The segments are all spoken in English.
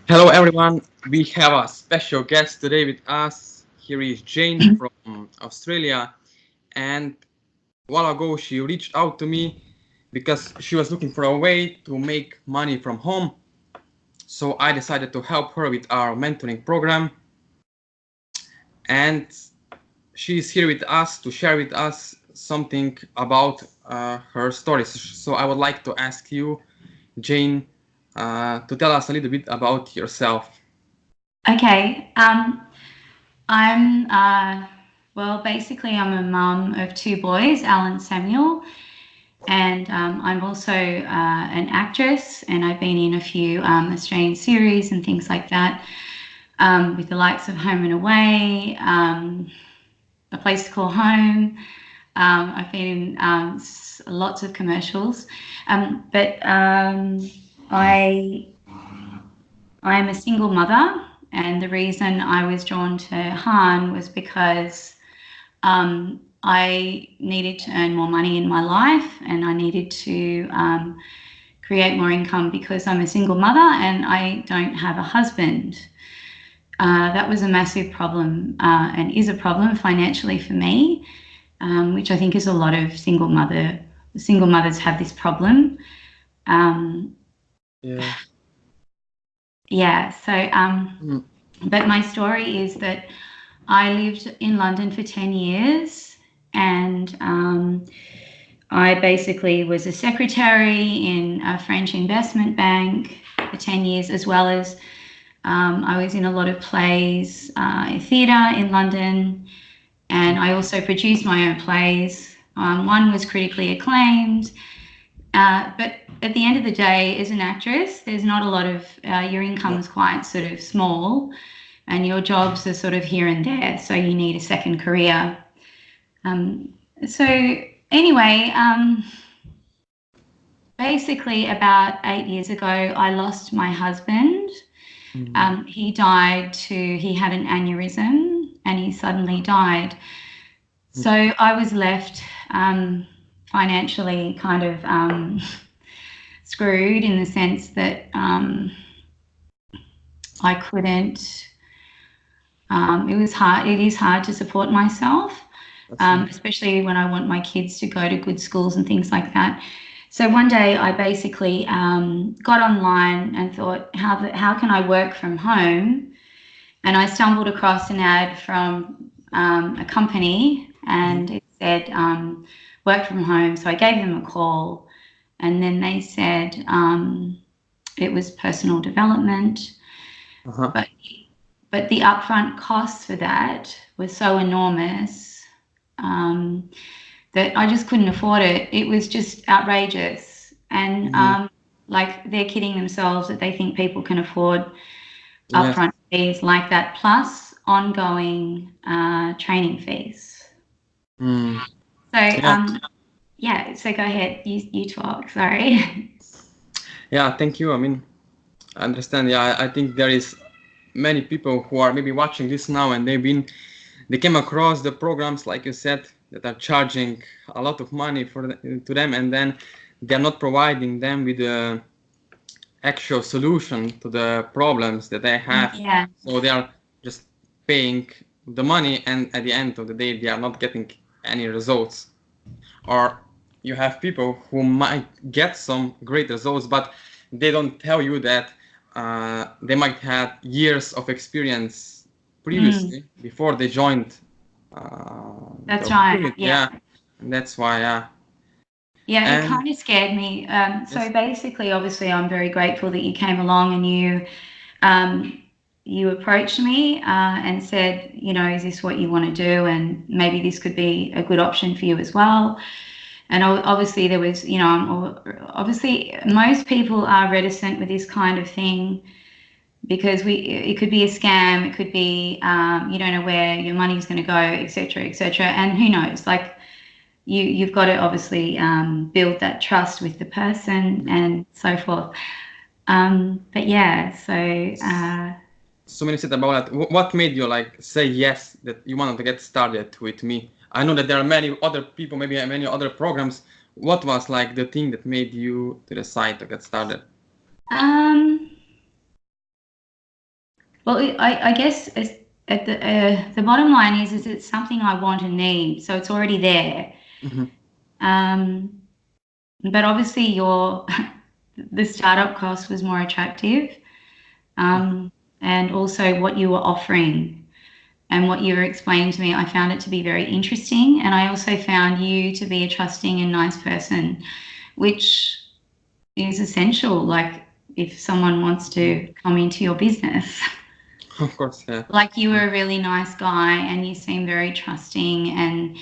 Hello everyone, we have a special guest today with us. Here is Jane from Australia, and a while ago she reached out to me because she was looking for a way to make money from home. So I decided to help her with our mentoring program, and she is here with us to share with us something about her stories. So I would like to ask you, Jane, to tell us a little bit about yourself. Okay. I'm, well, basically, I'm a mum of two boys, Alan and Samuel, and I'm also an actress, and I've been in a few Australian series and things like that, with the likes of Home and Away, A Place to Call Home. I've been in lots of commercials, but I I'm a single mother, and the reason I was drawn to Han was because I needed to earn more money in my life, and I needed to create more income because I'm a single mother and I don't have a husband. That was a massive problem and is a problem financially for me, which I think is a lot of single mothers have this problem. Um, Yeah. yeah, so Mm. but my story is that I lived in London for 10 years, and I basically was a secretary in a French investment bank for 10 years, as well as I was in a lot of plays, theatre in London, and I also produced my own plays. One was critically acclaimed, but at the end of the day, as an actress, there's not a lot of, your income Yeah. is quite sort of small, and your jobs are sort of here and there, so you need a second career. Um, so anyway, basically about 8 years ago, I lost my husband. Mm. He had an aneurysm and he suddenly died. So I was left financially kind of screwed in the sense that I couldn't. It was hard. It is hard to support myself, That's right. especially when I want my kids to go to good schools and things like that. So one day I basically got online and thought, how can I work from home? And I stumbled across an ad from a company, Mhm. and it said work from home. So I gave them a call, and then they said it was personal development, Uh-huh. but the upfront costs for that were so enormous um, that I just couldn't afford it. It was just outrageous, and Mhm. like they're kidding themselves that they think people can afford Yes. upfront fees like that, plus ongoing training fees. Mm. So Yeah. yeah, so go ahead, you talk. Sorry. Yeah. Thank you. I mean, I understand. Yeah. I think there is many people who are maybe watching this now, and they came across the programs like you said that are charging a lot of money to them, and then they are not providing them with the actual solution to the problems that they have. Yeah, So they are just paying the money, and at the end of the day, they are not getting any results. Or you have people who might get some great results, but they don't tell you that they might have years of experience mm, previously before they joined the that's right. opportunity. Yeah. Yeah, and that's why. Yeah, it And kind of scared me. So yes, basically, obviously, I'm very grateful that you came along and um, you approached me and said, you know, is this what you want to do? And maybe this could be a good option for you as well. And obviously, there was, you know, obviously, most people are reticent with this kind of thing because it could be a scam, it could be you don't know where your money's going to go, etc., etc. And who knows, like you've got to obviously build that trust with the person and so forth. But yeah, so so many said about that. What made you like say yes that you wanted to get started with me? I know that there are many other people, maybe many other programs. What was like the thing that made you to decide to get started? um, Well, I guess at the bottom line is it's something I want and need, so it's already there. Mm-hmm. But obviously, the startup cost was more attractive, and also what you were offering and what you were explaining to me. I found it to be very interesting, and I also found you to be a trusting and nice person, which is essential. Like if someone wants to come into your business. Of course, yeah. Like you were a really nice guy and you seem very trusting, and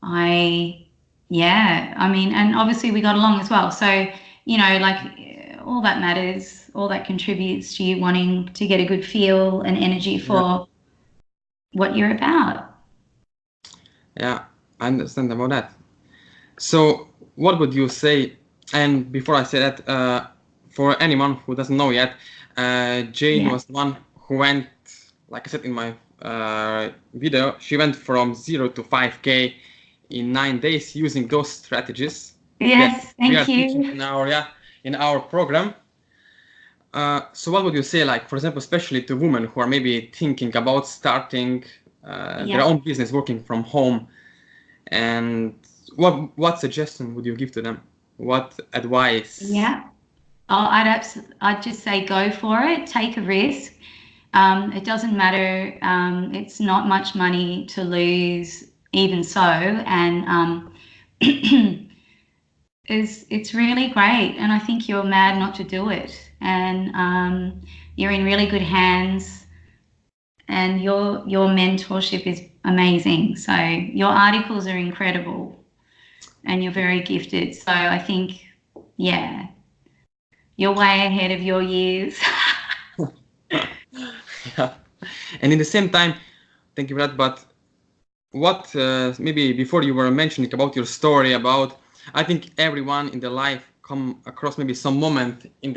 I mean, and obviously we got along as well. So, like all that matters, all that contributes to you wanting to get a good feel and energy Yeah. for what you're about. Yeah, I understand about that. So, what would you say? And before I say that, for anyone who doesn't know yet, Jane Yeah. was the one who went, like I said in my video, she went from 0 to 5K in 9 days using those strategies that Yes, we are thank teaching you. in our program. So, what would you say, like for example, especially to women who are maybe thinking about starting their Yeah. own business, working from home? And what suggestion would you give to them? What advice? Yeah. Oh, I'd just say go for it. Take a risk. It doesn't matter. It's not much money to lose, even so, and it's really great. And I think you're mad not to do it. And you're in really good hands. And your mentorship is amazing. So your articles are incredible, and you're very gifted. So I think, yeah, you're way ahead of your years. Yeah. And in the same time, thank you for that. But what maybe before you were mentioning about your story about, I think everyone in their life come across maybe some moment in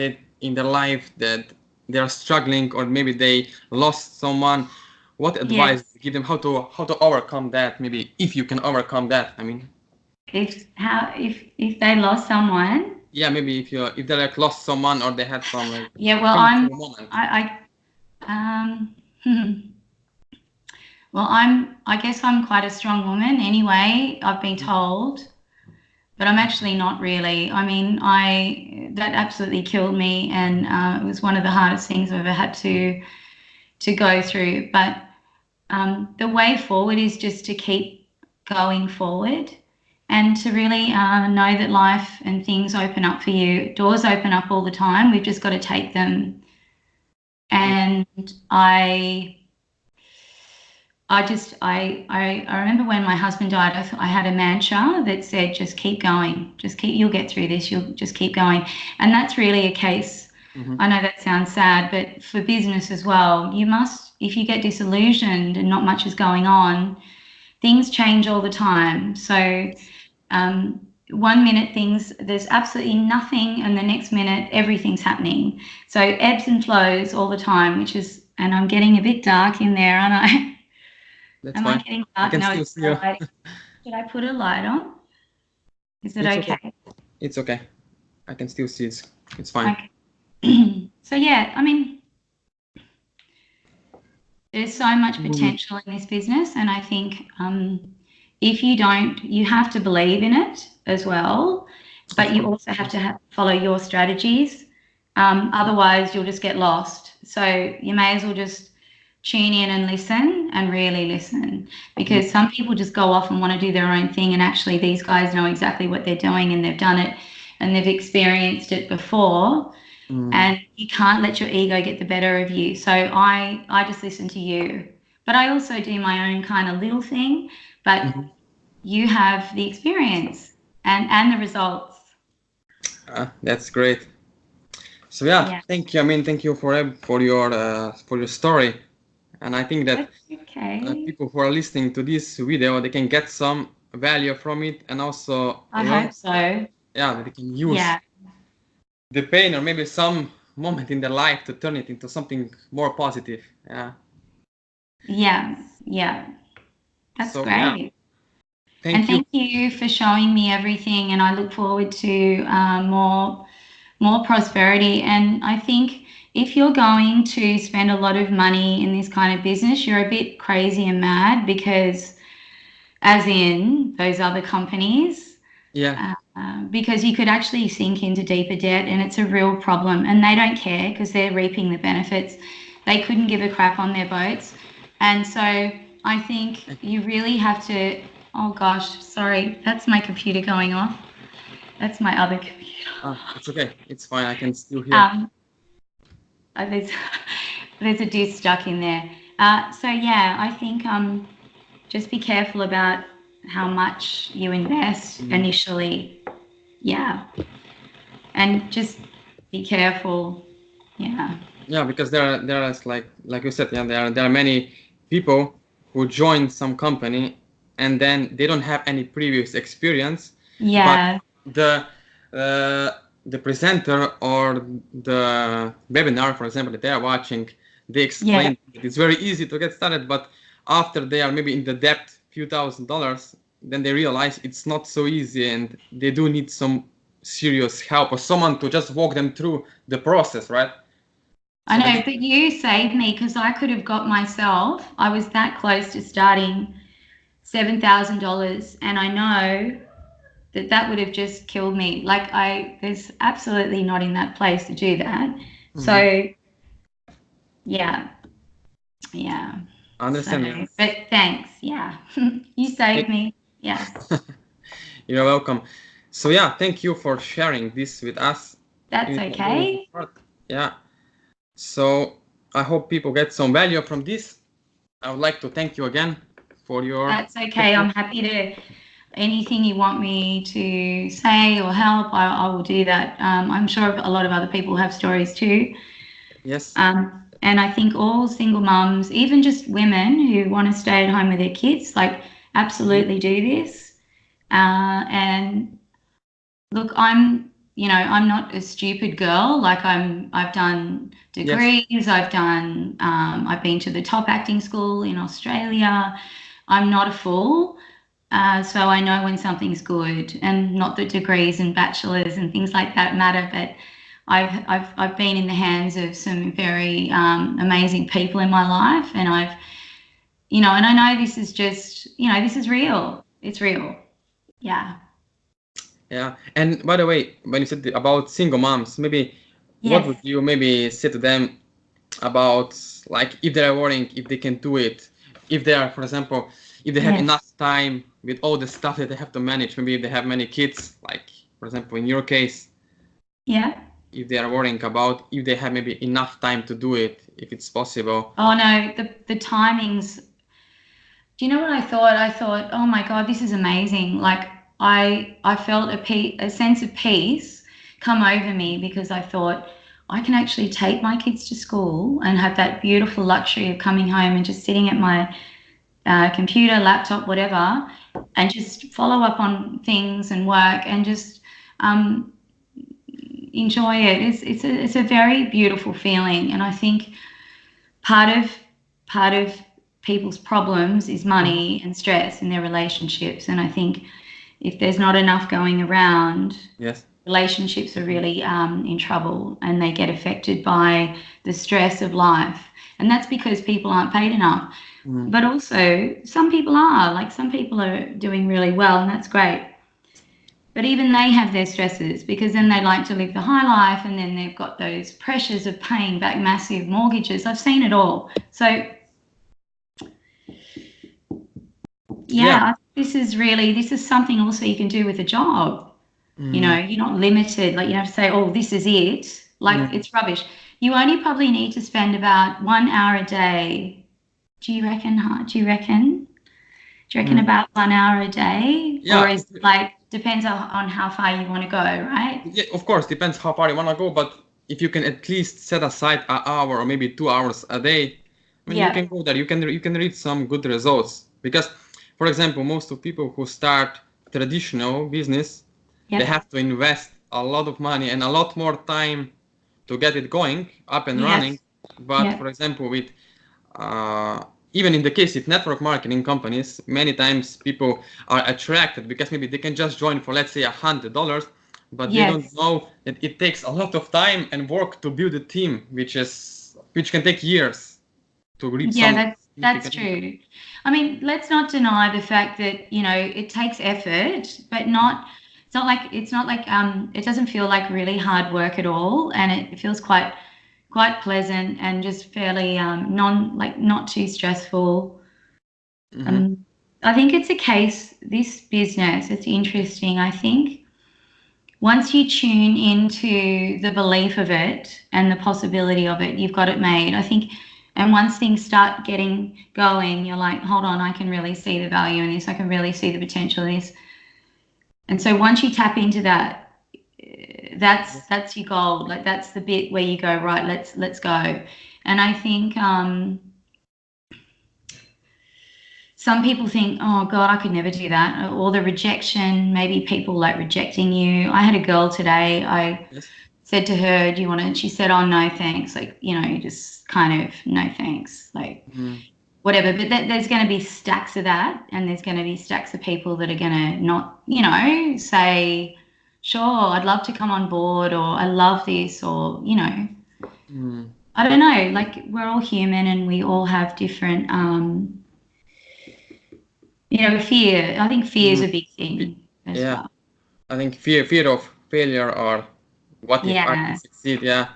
their life that they are struggling, or maybe they lost someone. What advice Yes. give them how to overcome that? Maybe if you can overcome that. I mean, If they lost someone. yeah, maybe if they like lost someone or they had some like Yeah, well, painful moment. um, well, I guess I'm quite a strong woman anyway, I've been told, but I'm actually not really. I mean, that absolutely killed me, and it was one of the hardest things I've ever had to go through. But the way forward is just to keep going forward and to really know that life and things open up for you. Doors open up all the time. We've just got to take them. And I remember when my husband died, I had a mantra that said, just keep going, you'll get through this, you'll just keep going. And that's really a case. I know that sounds sad, but for business as well, you must, if you get disillusioned and not much is going on, things change all the time. So 1 minute there's absolutely nothing, and the next minute everything's happening. So ebbs and flows all the time, and I'm getting a bit dark in there, aren't I? That's Am I fine. getting I dark? can No, still it's see the you. lighting. Should I put a light on? Is it It's okay. okay? It's okay. I can still see it. It's fine. Okay. So yeah, I mean, there's so much potential in this business, and I think if you don't, you have to believe in it as well, but Of you course. also have to follow your strategies. Otherwise, you'll just get lost. So you may as well just tune in and listen, and really listen, because some people just go off and want to do their own thing, and actually these guys know exactly what they're doing, and they've done it, and they've experienced it before. And you can't let your ego get the better of you. So I just listen to you, but I also do my own kind of little thing. But you have the experience and the results. That's great. So yeah, thank you. I mean, thank you for your story, and I think that That's okay. people who are listening to this video, they can get some value from it, and also I learn. hope so. Yeah, that they can use Yeah. the pain or maybe some moment in their life to turn it into something more positive. Yeah. Yeah. Yeah. That's So yeah, great. And thank you. thank you for showing me everything. And I look forward to more prosperity. And I think if you're going to spend a lot of money in this kind of business, you're a bit crazy and mad because, as in those other companies, Yeah. because you could actually sink into deeper debt and it's a real problem. And they don't care because they're reaping the benefits. They couldn't give a crap on their boats. And so I think you really have to, oh gosh, sorry, that's my computer going off. That's my other computer. It's okay. It's fine. I can still hear. There's there's a disc stuck in there. So yeah, I think just be careful about how much you invest initially. Yeah, and just be careful. Yeah. Yeah, because there are like you said, yeah, there are many people who join some company and then they don't have any previous experience. Yeah. But the presenter or the webinar, for example, that they are watching, they explain that it's very easy to get started, but after they are maybe in the debt few $1,000s, then they realize it's not so easy and they do need some serious help or someone to just walk them through the process, right? I know, but you saved me because I could have got myself, I was that close to starting $7,000, and I know that would have just killed me. Like there's absolutely not in that place to do that. So yeah. I understand. So, but thanks. Yeah. You saved me. Yes. You're welcome. So yeah, thank you for sharing this with us. That's okay. Yeah. So I hope people get some value from this. I would like to thank you again for your... That's okay. I'm happy to... Anything you want me to say or help, I will do that. I'm sure a lot of other people have stories too. Yes. And I think all single mums, even just women who want to stay at home with their kids, like absolutely do this. And look, I'm not a stupid girl. Like I've done degrees. Yes. I've been to the top acting school in Australia. I'm not a fool. So I know when something's good, and not that degrees and bachelors and things like that matter, but I've been in the hands of some very amazing people in my life, and and I know this is just, this is real. It's real. Yeah. Yeah. And by the way, when you said about single moms, maybe what would you maybe say to them about, like, if they're worrying, if they can do it, if they are, for example, if they have enough time with all the stuff that they have to manage, maybe if they have many kids, like, for example, in your case. Yeah. If they are worrying about if they have maybe enough time to do it, if it's possible. Oh no, the timings. Do you know what I thought? I thought, oh my God, this is amazing. Like I felt a sense of peace come over me because I thought I can actually take my kids to school and have that beautiful luxury of coming home and just sitting at my computer, laptop, whatever, and just follow up on things and work and just enjoy it. It's a very beautiful feeling, and I think part of people's problems is money and stress in their relationships. And I think if there's not enough going around, relationships are really in trouble, and they get affected by the stress of life. And that's because people aren't paid enough. But also some people are, like some people are doing really well, and that's great. But even they have their stresses, because then they like to live the high life, and then they've got those pressures of paying back massive mortgages. I've seen it all. So yeah. This is something also you can do with a job. You're not limited. Like, you don't have to say, oh, this is it. Like, it's rubbish. You only probably need to spend about 1 hour a day. Do you reckon about 1 hour a day? Yeah. Or is it like, depends on how far you want to go, right? Yeah, of course, depends how far you want to go. But if you can at least set aside an hour or maybe 2 hours a day, I mean, you can go there. You can reach some good results. Because, for example, most of people who start traditional business, they have to invest a lot of money and a lot more time to get it going, up and running. But for example, with even in the case of network marketing companies, many times people are attracted because maybe they can just join for, let's say, $100, but they don't know that it takes a lot of time and work to build a team, which can take years to reap some. That's true. I mean, let's not deny the fact that, you know, it takes effort, but it's not like it doesn't feel like really hard work at all, and it feels quite pleasant and just fairly not too stressful. I think it's a case, this business, it's interesting. I think once you tune into the belief of it and the possibility of it, you've got it made. I think, and once things start getting going, you're like, hold on, I can really see the value in this. I can really see the potential in this. And so once you tap into that, that's your gold. Like, that's the bit where you go, right, let's go. And I think some people think, oh God, I could never do that. Or the rejection, maybe people like rejecting you. I had a girl today, I said to her, do you want to, she said, oh no, thanks. Like, you know, just kind of no thanks, like whatever. But there's going to be stacks of that, and there's going to be stacks of people that are going to not, you know, say, sure, I'd love to come on board, or I love this, or, you know, I don't know, like, we're all human and we all have different, you know, fear. I think fear is a big thing as well. I think fear of failure, or what if I can succeed, So,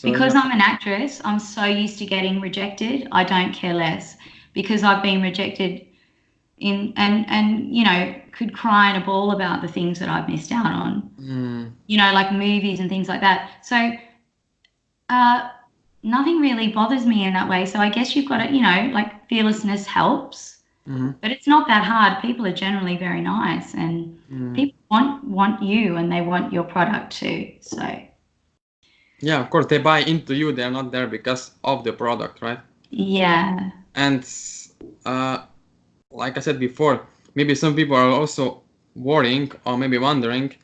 because I'm an actress, I'm so used to getting rejected. I don't care less, because I've been rejected and you know, could cry in a ball about the things that I've missed out on. You know, like movies and things like that. So nothing really bothers me in that way. So I guess you've got to, you know, like, fearlessness helps. But it's not that hard. People are generally very nice, and people want you, and they want your product too. So yeah, of course, they buy into you. They're not there because of the product, right? Yeah. And like I said before, maybe some people are also worrying or maybe wondering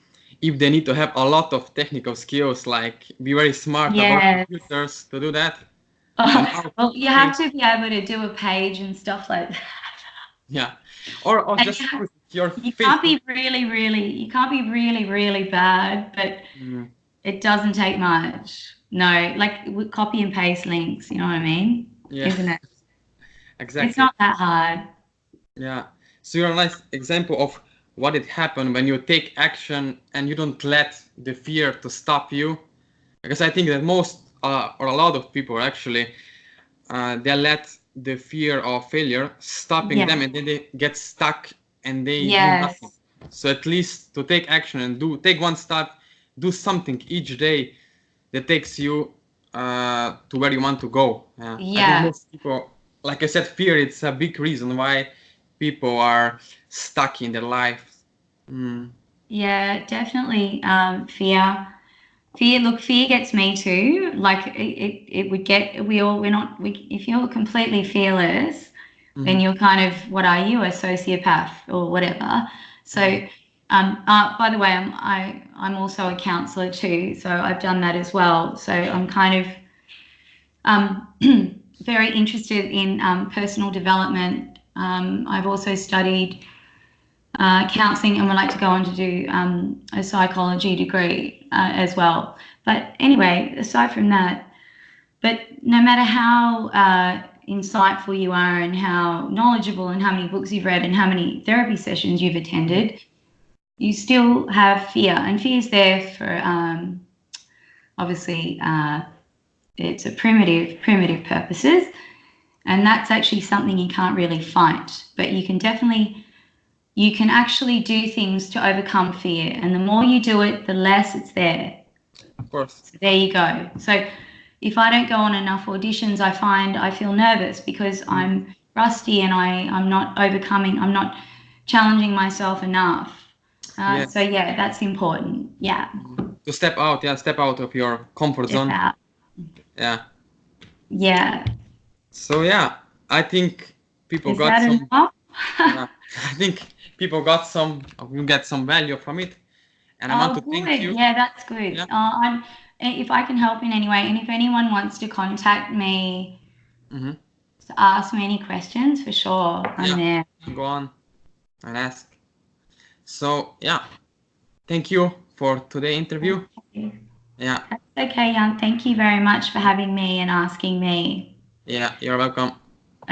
if they need to have a lot of technical skills, like be very smart about computers to do that. Well, you have to be able to do a page and stuff like that. Yeah, or just your you can't be really bad, but it doesn't take much. No, like copy and paste links, you know what I mean? Yeah. Isn't it? Exactly. It's not that hard. Yeah. So you're a nice example of what it happened when you take action and you don't let the fear to stop you. Because I think that most or a lot of people actually they let the fear of failure stopping them, and then they get stuck and they do nothing. So at least to take action and take one step, do something each day that takes you to where you want to go. I think most people, like I said, fear, it's a big reason why people are stuck in their life. Yeah, definitely. Fear. Look, fear gets me too. Like it would get, if you're completely fearless, then you're kind of, what are you, a sociopath or whatever? So, by the way, I'm also a counselor too. So I've done that as well. So I'm kind of, very interested in, personal development. I've also studied counselling, and would like to go on to do a psychology degree as well. But anyway, aside from that, but no matter how insightful you are and how knowledgeable and how many books you've read and how many therapy sessions you've attended, you still have fear. And fear is there for, obviously, it's a primitive purposes. And that's actually something you can't really fight. But you can actually do things to overcome fear. And the more you do it, the less it's there. Of course. So there you go. So if I don't go on enough auditions, I feel nervous because I'm rusty and I'm not challenging myself enough. So yeah, that's important. Yeah. To step out of your comfort zone. Yeah. Yeah. So yeah, I think people got some. I think people got some. You get some value from it, and I want to thank you. Yeah, that's good. Yeah. If I can help in any way, and if anyone wants to contact me to ask me any questions, for sure, I'm there. Go on and ask. So yeah, thank you for today's interview. Yeah. Okay, Jan. Thank you very much for having me and asking me. Yeah, you're welcome.